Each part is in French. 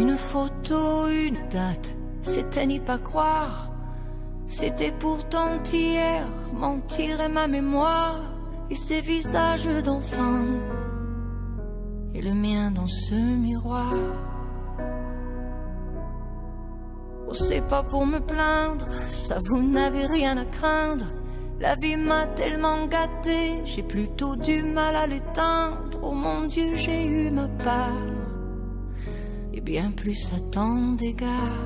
Une photo, une date, c'était n'y pas croire. C'était pourtant hier, mentir est ma mémoire. Et ces visages d'enfants, et le mien dans ce miroir. Oh, c'est pas pour me plaindre, ça vous n'avez rien à craindre. La vie m'a tellement gâté, j'ai plutôt du mal à l'éteindre. Oh mon Dieu, j'ai eu ma part, et bien plus à tant d'égards.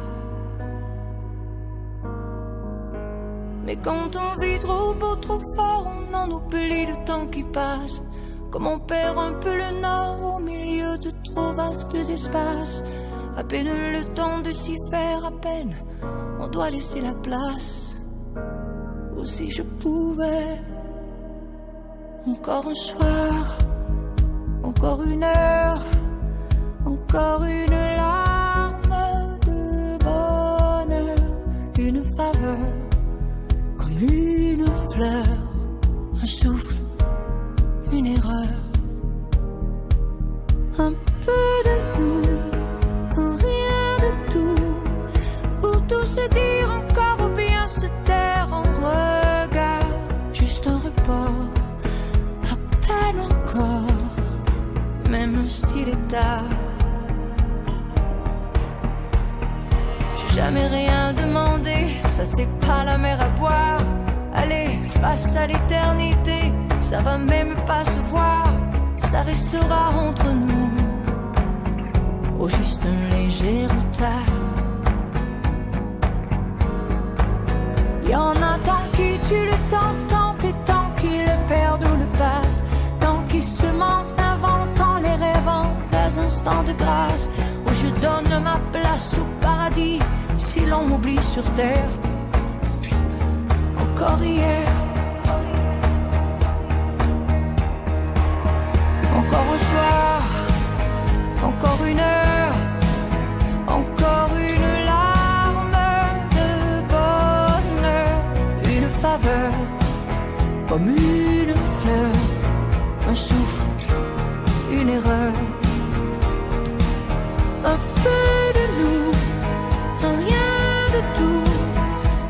Mais quand on vit trop beau, trop fort, on en oublie le temps qui passe. Comme on perd un peu le nord au milieu de trop vastes espaces. À peine le temps de s'y faire, à peine on doit laisser la place. Ou si je pouvais, encore un soir, encore une heure, encore une larme de bonheur, une faveur, comme une fleur, un souffle, une erreur, un peu de nous, un rien de tout, pour tout se dire encore ou bien se taire en regard, juste un report, à peine encore, même s'il est tard. J'ai jamais rien demandé, ça c'est pas la mer à boire. Allez, face à l'éternité, ça va même pas se voir, ça restera entre nous, au juste un léger retard. Y'en a tant qui tuent le temps, tant et tant qui le perdent ou le passent, tant qui se mentent, inventant les rêvant des instants de grâce, où je donne ma place au paradis, si l'on m'oublie sur terre. Encore hier, encore un soir, encore une heure, encore une larme de bonheur, une faveur, comme une fleur, un souffle, une erreur, un peu de nous, un rien de tout,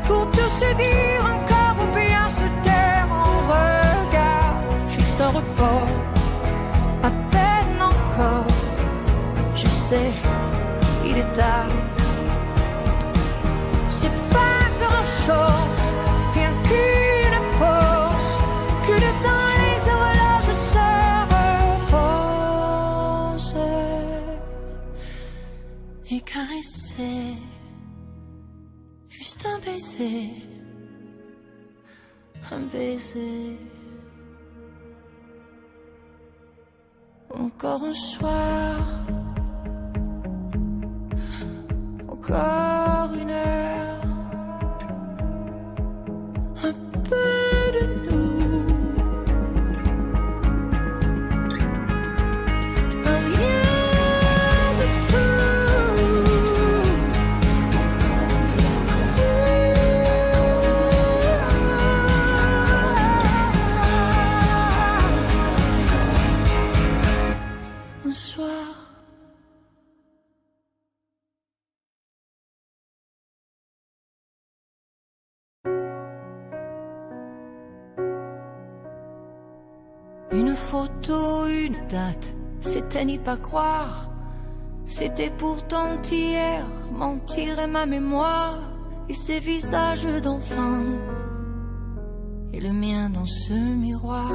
pour tout se dire encore ou bien se taire en regard, juste un report. Je sais, il est tard. C'est pas grand-chose, rien qu'une pause, que le temps les horloges se reposent et caresser, juste un baiser, un baiser. Encore un soir, encore une heure, un peu de nous, un rien de tout. Un soir. Une photo, une date, c'était n'y pas croire. C'était pourtant hier, mentir est ma mémoire. Et ces visages d'enfants, et le mien dans ce miroir.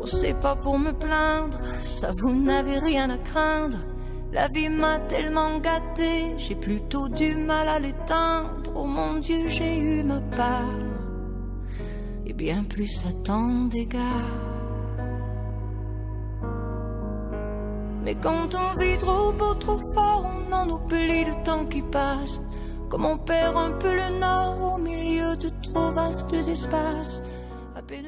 Oh, c'est pas pour me plaindre, ça vous n'avez rien à craindre. La vie m'a tellement gâté, j'ai plutôt du mal à l'éteindre. Oh mon Dieu, j'ai eu ma part, et bien plus à tant d'égards. Mais quand on vit trop beau, trop fort, on en oublie le temps qui passe. Comme on perd un peu le nord au milieu de trop vastes espaces. À peine